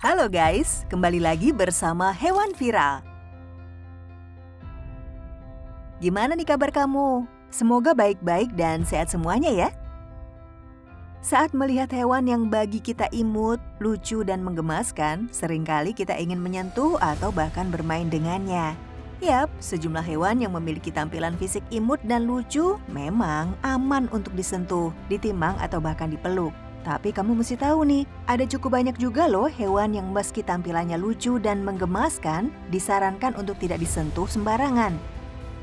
Halo guys, kembali lagi bersama Hewan Viral. Gimana nih kabar kamu? Semoga baik-baik dan sehat semuanya ya. Saat melihat hewan yang bagi kita imut, lucu dan menggemaskan, seringkali kita ingin menyentuh atau bahkan bermain dengannya. Yap, sejumlah hewan yang memiliki tampilan fisik imut dan lucu memang aman untuk disentuh, ditimbang atau bahkan dipeluk. Tapi kamu mesti tahu nih, ada cukup banyak juga loh hewan yang meski tampilannya lucu dan menggemaskan, disarankan untuk tidak disentuh sembarangan.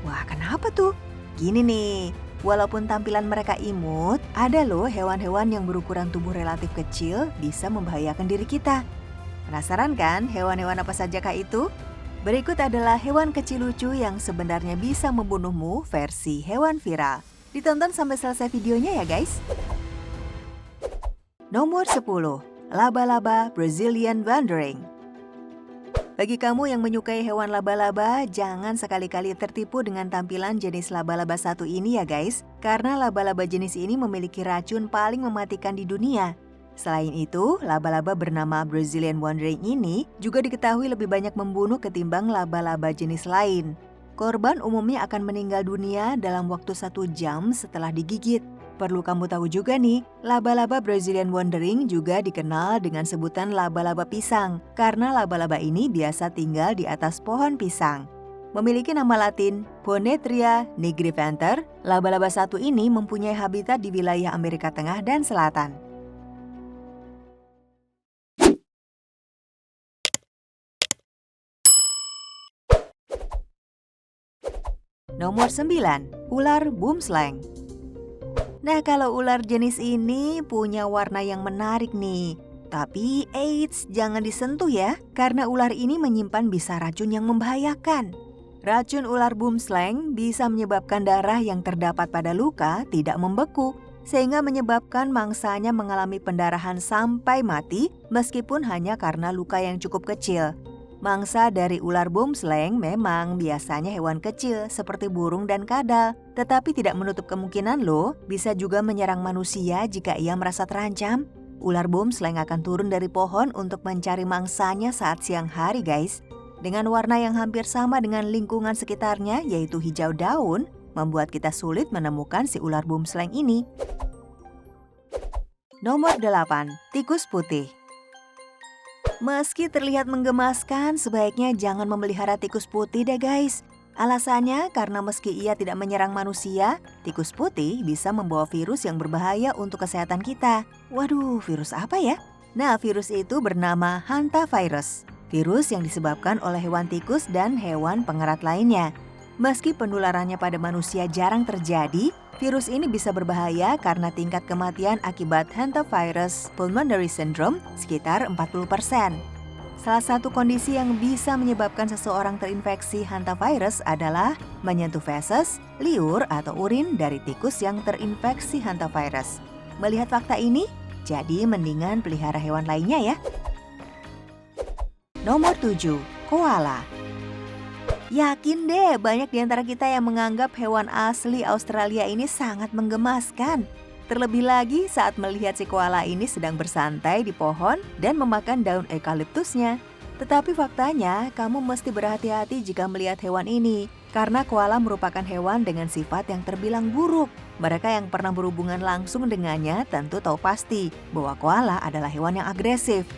Wah, kenapa tuh? Gini nih, walaupun tampilan mereka imut, ada loh hewan-hewan yang berukuran tubuh relatif kecil bisa membahayakan diri kita. Penasaran kan hewan-hewan apa sajakah itu? Berikut adalah hewan kecil lucu yang sebenarnya bisa membunuhmu versi Hewan Viral. Ditonton sampai selesai videonya ya guys. Nomor 10. Laba-laba Brazilian Wandering. Bagi kamu yang menyukai hewan laba-laba, jangan sekali-kali tertipu dengan tampilan jenis laba-laba satu ini ya guys. Karena laba-laba jenis ini memiliki racun paling mematikan di dunia. Selain itu, laba-laba bernama Brazilian Wandering ini juga diketahui lebih banyak membunuh ketimbang laba-laba jenis lain. Korban umumnya akan meninggal dunia dalam waktu 1 jam setelah digigit. Perlu kamu tahu juga nih, laba-laba Brazilian Wandering juga dikenal dengan sebutan laba-laba pisang karena laba-laba ini biasa tinggal di atas pohon pisang. Memiliki nama latin Ponetria nigriventer, laba-laba satu ini mempunyai habitat di wilayah Amerika Tengah dan Selatan. Nomor 9. Ular boomslang. Nah, kalau ular jenis ini punya warna yang menarik nih. Tapi eits, jangan disentuh ya, karena ular ini menyimpan bisa racun yang membahayakan. Racun ular boomslang bisa menyebabkan darah yang terdapat pada luka tidak membeku, sehingga menyebabkan mangsanya mengalami pendarahan sampai mati meskipun hanya karena luka yang cukup kecil. Mangsa dari ular boomslang memang biasanya hewan kecil seperti burung dan kadal, tetapi tidak menutup kemungkinan loh bisa juga menyerang manusia jika ia merasa terancam. Ular boomslang akan turun dari pohon untuk mencari mangsanya saat siang hari guys. Dengan warna yang hampir sama dengan lingkungan sekitarnya yaitu hijau daun, membuat kita sulit menemukan si ular boomslang ini. Nomor 8. Tikus putih. Meski terlihat menggemaskan, sebaiknya jangan memelihara tikus putih deh guys. Alasannya karena meski ia tidak menyerang manusia, tikus putih bisa membawa virus yang berbahaya untuk kesehatan kita. Waduh, virus apa ya? Nah, virus itu bernama hantavirus. Virus yang disebabkan oleh hewan tikus dan hewan pengerat lainnya. Meski penularannya pada manusia jarang terjadi, virus ini bisa berbahaya karena tingkat kematian akibat hantavirus pulmonary syndrome sekitar 40%. Salah satu kondisi yang bisa menyebabkan seseorang terinfeksi hantavirus adalah menyentuh feses, liur, atau urin dari tikus yang terinfeksi hantavirus. Melihat fakta ini, jadi mendingan pelihara hewan lainnya ya. Nomor 7. Koala. Yakin deh banyak di antara kita yang menganggap hewan asli Australia ini sangat menggemaskan. Terlebih lagi saat melihat si koala ini sedang bersantai di pohon dan memakan daun eukaliptusnya. Tetapi faktanya kamu mesti berhati-hati jika melihat hewan ini. Karena koala merupakan hewan dengan sifat yang terbilang buruk. Mereka yang pernah berhubungan langsung dengannya tentu tahu pasti bahwa koala adalah hewan yang agresif.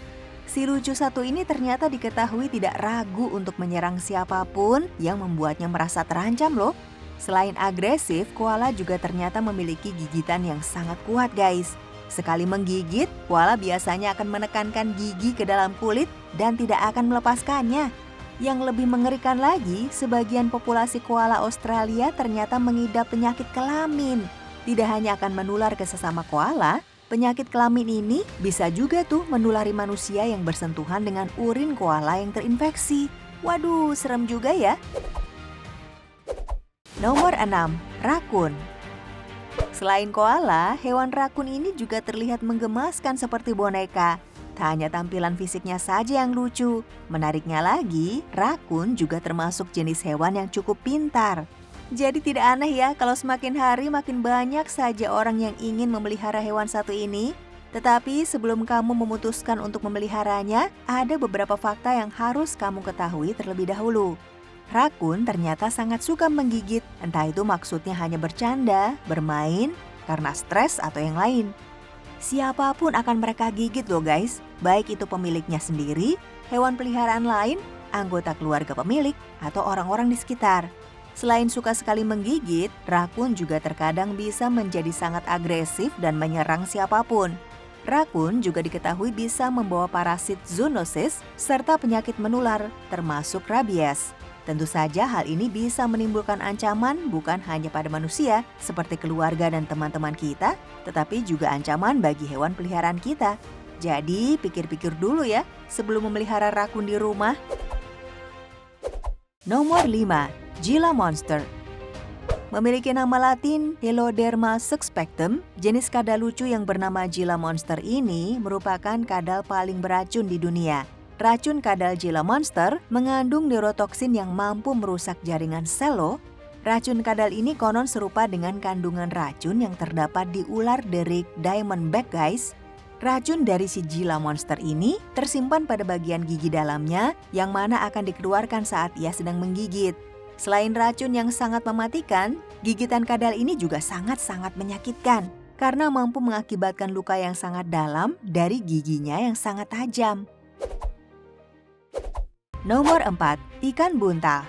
Si lucu satu ini ternyata diketahui tidak ragu untuk menyerang siapapun yang membuatnya merasa terancam loh. Selain agresif, koala juga ternyata memiliki gigitan yang sangat kuat guys. Sekali menggigit, koala biasanya akan menekankan gigi ke dalam kulit dan tidak akan melepaskannya. Yang lebih mengerikan lagi, sebagian populasi koala Australia ternyata mengidap penyakit kelamin. Tidak hanya akan menular ke sesama koala, penyakit kelamin ini bisa juga tuh menulari manusia yang bersentuhan dengan urin koala yang terinfeksi. Waduh, serem juga ya. Nomor 6. Rakun. Selain koala, hewan rakun ini juga terlihat menggemaskan seperti boneka. Tak hanya tampilan fisiknya saja yang lucu, menariknya lagi, rakun juga termasuk jenis hewan yang cukup pintar. Jadi tidak aneh ya kalau semakin hari makin banyak saja orang yang ingin memelihara hewan satu ini. Tetapi sebelum kamu memutuskan untuk memeliharanya, ada beberapa fakta yang harus kamu ketahui terlebih dahulu. Rakun ternyata sangat suka menggigit, entah itu maksudnya hanya bercanda, bermain, karena stres atau yang lain. Siapapun akan mereka gigit loh guys, baik itu pemiliknya sendiri, hewan peliharaan lain, anggota keluarga pemilik, atau orang-orang di sekitar. Selain suka sekali menggigit, rakun juga terkadang bisa menjadi sangat agresif dan menyerang siapapun. Rakun juga diketahui bisa membawa parasit zoonosis serta penyakit menular, termasuk rabies. Tentu saja hal ini bisa menimbulkan ancaman bukan hanya pada manusia seperti keluarga dan teman-teman kita, tetapi juga ancaman bagi hewan peliharaan kita. Jadi pikir-pikir dulu ya sebelum memelihara rakun di rumah. Nomor 5. Gila Monster. Memiliki nama latin Heloderma suspectum, jenis kadal lucu yang bernama Gila Monster ini merupakan kadal paling beracun di dunia. Racun kadal Gila Monster mengandung neurotoksin yang mampu merusak jaringan sel loh. Racun kadal ini konon serupa dengan kandungan racun yang terdapat di ular derik diamondback guys. Racun dari si Gila Monster ini tersimpan pada bagian gigi dalamnya yang mana akan dikeluarkan saat ia sedang menggigit. Selain racun yang sangat mematikan, gigitan kadal ini juga sangat-sangat menyakitkan karena mampu mengakibatkan luka yang sangat dalam dari giginya yang sangat tajam. Nomor 4. Ikan buntal.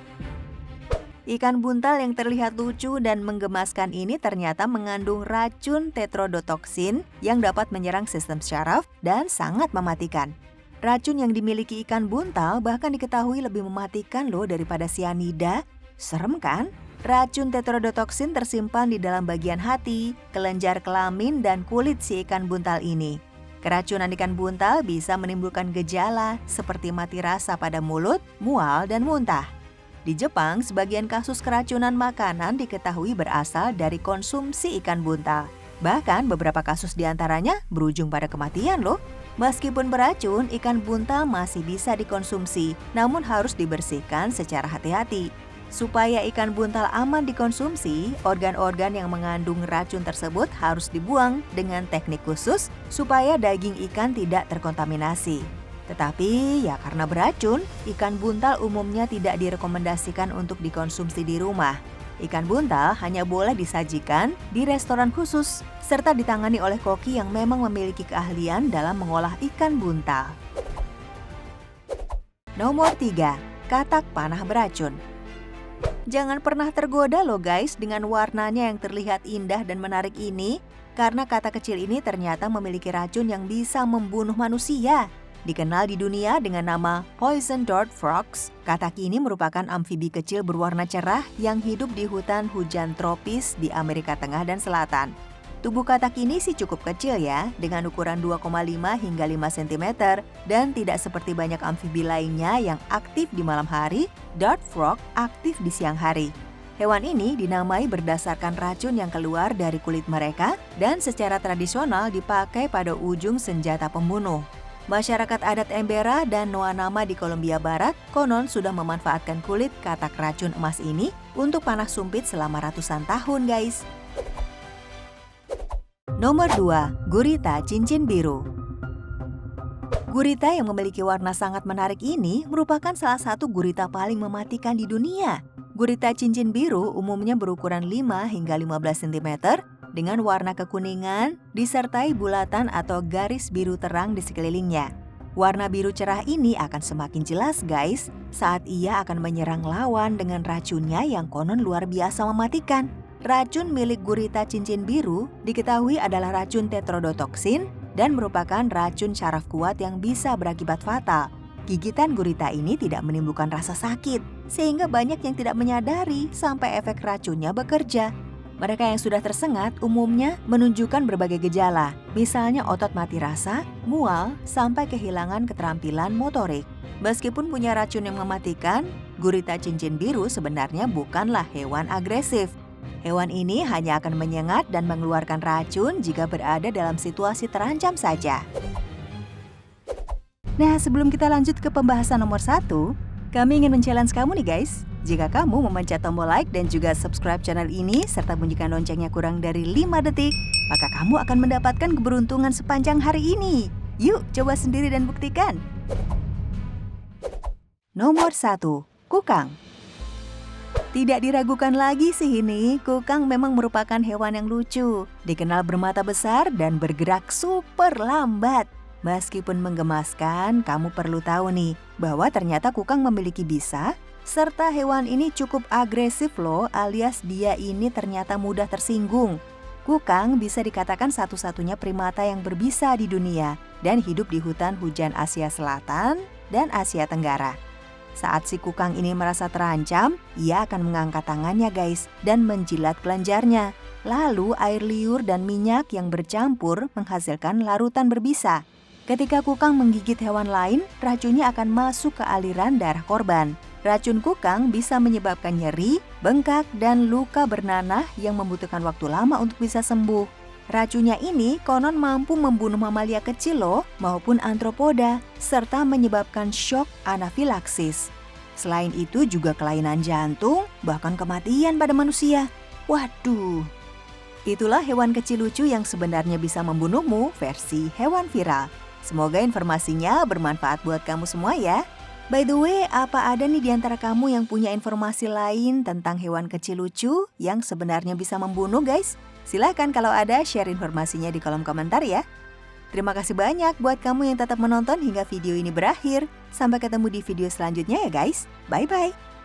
Ikan buntal yang terlihat lucu dan menggemaskan ini ternyata mengandung racun tetrodotoksin yang dapat menyerang sistem syaraf dan sangat mematikan. Racun yang dimiliki ikan buntal bahkan diketahui lebih mematikan loh daripada sianida. Serem kan? Racun tetrodotoksin tersimpan di dalam bagian hati, kelenjar kelamin, dan kulit si ikan buntal ini. Keracunan ikan buntal bisa menimbulkan gejala seperti mati rasa pada mulut, mual, dan muntah. Di Jepang, sebagian kasus keracunan makanan diketahui berasal dari konsumsi ikan buntal. Bahkan beberapa kasus diantaranya berujung pada kematian loh. Meskipun beracun, ikan buntal masih bisa dikonsumsi, namun harus dibersihkan secara hati-hati. Supaya ikan buntal aman dikonsumsi, organ-organ yang mengandung racun tersebut harus dibuang dengan teknik khusus supaya daging ikan tidak terkontaminasi. Tetapi ya karena beracun, ikan buntal umumnya tidak direkomendasikan untuk dikonsumsi di rumah. Ikan buntal hanya boleh disajikan di restoran khusus serta ditangani oleh koki yang memang memiliki keahlian dalam mengolah ikan buntal. Nomor 3. Katak panah beracun. Jangan pernah tergoda loh guys dengan warnanya yang terlihat indah dan menarik ini, karena katak kecil ini ternyata memiliki racun yang bisa membunuh manusia. Dikenal di dunia dengan nama poison dart frogs, katak ini merupakan amfibi kecil berwarna cerah yang hidup di hutan hujan tropis di Amerika Tengah dan Selatan. Tubuh katak ini sih cukup kecil ya, dengan ukuran 2,5 hingga 5 cm, dan tidak seperti banyak amfibi lainnya yang aktif di malam hari, dart frog aktif di siang hari. Hewan ini dinamai berdasarkan racun yang keluar dari kulit mereka dan secara tradisional dipakai pada ujung senjata pembunuh. Masyarakat adat Embera dan Noanama di Kolombia Barat konon sudah memanfaatkan kulit katak racun emas ini untuk panah sumpit selama ratusan tahun guys. Nomor 2. Gurita cincin biru. Gurita yang memiliki warna sangat menarik ini merupakan salah satu gurita paling mematikan di dunia. Gurita cincin biru umumnya berukuran 5 hingga 15 cm dengan warna kekuningan disertai bulatan atau garis biru terang di sekelilingnya. Warna biru cerah ini akan semakin jelas guys saat ia akan menyerang lawan dengan racunnya yang konon luar biasa mematikan. Racun milik gurita cincin biru diketahui adalah racun tetrodotoksin dan merupakan racun syaraf kuat yang bisa berakibat fatal. Gigitan gurita ini tidak menimbulkan rasa sakit, sehingga banyak yang tidak menyadari sampai efek racunnya bekerja. Mereka yang sudah tersengat umumnya menunjukkan berbagai gejala, misalnya otot mati rasa, mual, sampai kehilangan keterampilan motorik. Meskipun punya racun yang mematikan, gurita cincin biru sebenarnya bukanlah hewan agresif. Hewan ini hanya akan menyengat dan mengeluarkan racun jika berada dalam situasi terancam saja. Nah, sebelum kita lanjut ke pembahasan nomor 1, Kami ingin men-challenge kamu nih guys. Jika kamu memencet tombol like dan juga subscribe channel ini serta bunyikan loncengnya kurang dari 5 detik, maka kamu akan mendapatkan keberuntungan sepanjang hari ini. Yuk, coba sendiri dan buktikan. Nomor 1. Kukang. Tidak diragukan lagi sih ini, kukang memang merupakan hewan yang lucu. Dikenal bermata besar dan bergerak super lambat. Meskipun menggemaskan, kamu perlu tahu nih, bahwa ternyata kukang memiliki bisa, serta hewan ini cukup agresif loh, alias dia ini ternyata mudah tersinggung. Kukang bisa dikatakan satu-satunya primata yang berbisa di dunia dan hidup di hutan hujan Asia Selatan dan Asia Tenggara. Saat si kukang ini merasa terancam, ia akan mengangkat tangannya guys dan menjilat kelenjarnya. Lalu air liur dan minyak yang bercampur menghasilkan larutan berbisa. Ketika kukang menggigit hewan lain, racunnya akan masuk ke aliran darah korban. Racun kukang bisa menyebabkan nyeri, bengkak, dan luka bernanah yang membutuhkan waktu lama untuk bisa sembuh. Racunnya ini konon mampu membunuh mamalia kecil loh, maupun antropoda, serta menyebabkan shock anafilaksis. Selain itu juga kelainan jantung, bahkan kematian pada manusia. Waduh, itulah hewan kecil lucu yang sebenarnya bisa membunuhmu versi hewan viral. Semoga informasinya bermanfaat buat kamu semua ya. By the way, apa ada nih di antara kamu yang punya informasi lain tentang hewan kecil lucu yang sebenarnya bisa membunuh guys? Silahkan kalau ada share informasinya di kolom komentar ya. Terima kasih banyak buat kamu yang tetap menonton hingga video ini berakhir. Sampai ketemu di video selanjutnya ya guys. Bye-bye.